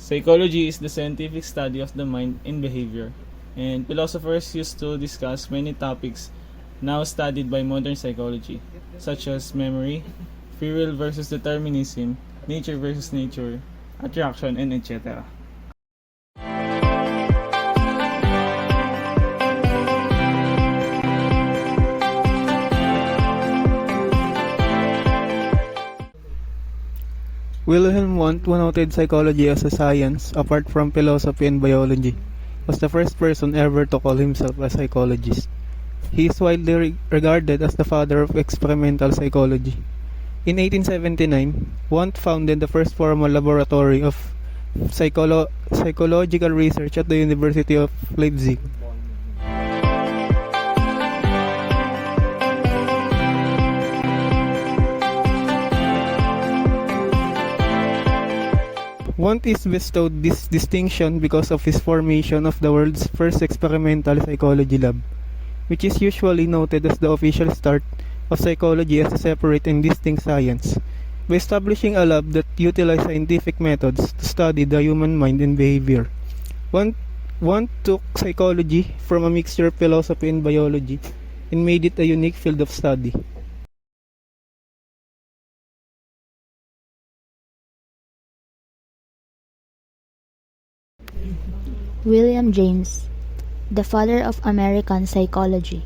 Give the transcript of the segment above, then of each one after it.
Psychology is the scientific study of the mind and behavior, and philosophers used to discuss many topics now studied by modern psychology, such as memory, free will versus determinism, nature versus nature, attraction, and etc. Wilhelm Wundt, who noted psychology as a science apart from philosophy and biology, was the first person ever to call himself a psychologist. He is widely regarded as the father of experimental psychology. In 1879, Wundt founded the first formal laboratory of psychological research at the University of Leipzig. Wundt is bestowed this distinction because of his formation of the world's first experimental psychology lab, which is usually noted as the official start of psychology as a separate and distinct science. By establishing a lab that utilized scientific methods to study the human mind and behavior, Wundt took psychology from a mixture of philosophy and biology and made it a unique field of study. William James, the father of American psychology.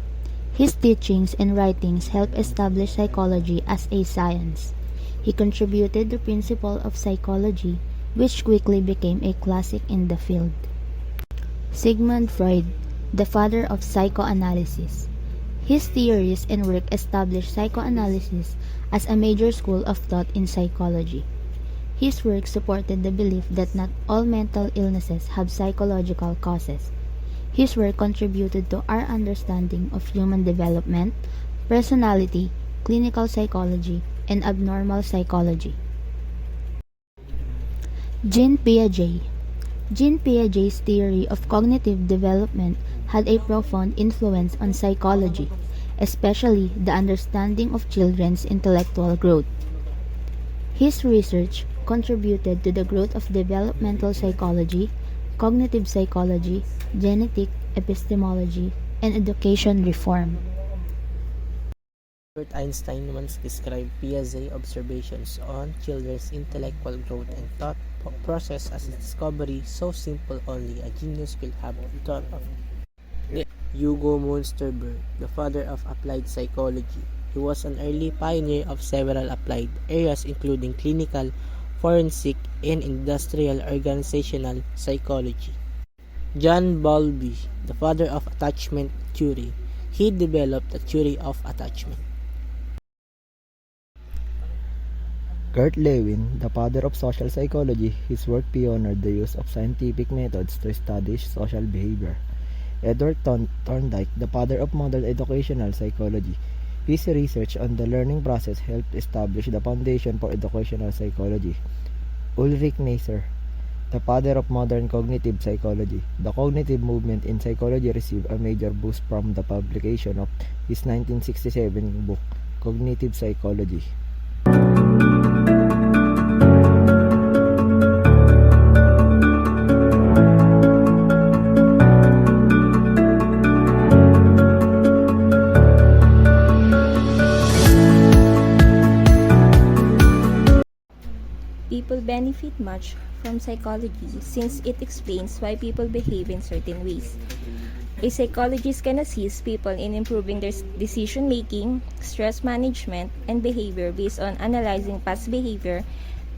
His teachings and writings helped establish psychology as a science. He contributed the principle of psychology, which quickly became a classic in the field. Sigmund Freud, the father of psychoanalysis. His theories and work established psychoanalysis as a major school of thought in psychology. His work supported the belief that not all mental illnesses have psychological causes. His work contributed to our understanding of human development, personality, clinical psychology, and abnormal psychology. Jean Piaget. Jean Piaget's theory of cognitive development had a profound influence on psychology, especially the understanding of children's intellectual growth. His research contributed to the growth of developmental psychology, cognitive psychology, genetic epistemology, and education reform. Albert Einstein once described Piaget's observations on children's intellectual growth and thought process as a discovery so simple only a genius could have thought of. Hugo Münsterberg, the father of applied psychology. He was an early pioneer of several applied areas including clinical, forensic, and industrial organizational psychology. John Bowlby, the father of attachment theory. He developed the theory of attachment. Kurt Lewin, the father of social psychology, his work pioneered the use of scientific methods to study social behavior. Edward Thorndike, the father of modern educational psychology. His research on the learning process helped establish the foundation for educational psychology. Ulrich Neisser, the father of modern cognitive psychology. The cognitive movement in psychology received a major boost from the publication of his 1967 book, Cognitive Psychology. People benefit much from psychology since it explains why people behave in certain ways. A psychologist can assist people in improving their decision making, stress management, and behavior based on analyzing past behavior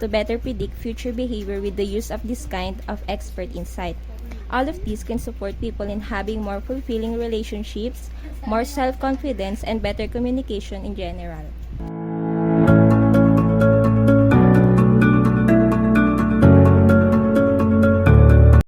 to better predict future behavior with the use of this kind of expert insight. All of these can support people in having more fulfilling relationships, more self-confidence, and better communication in general.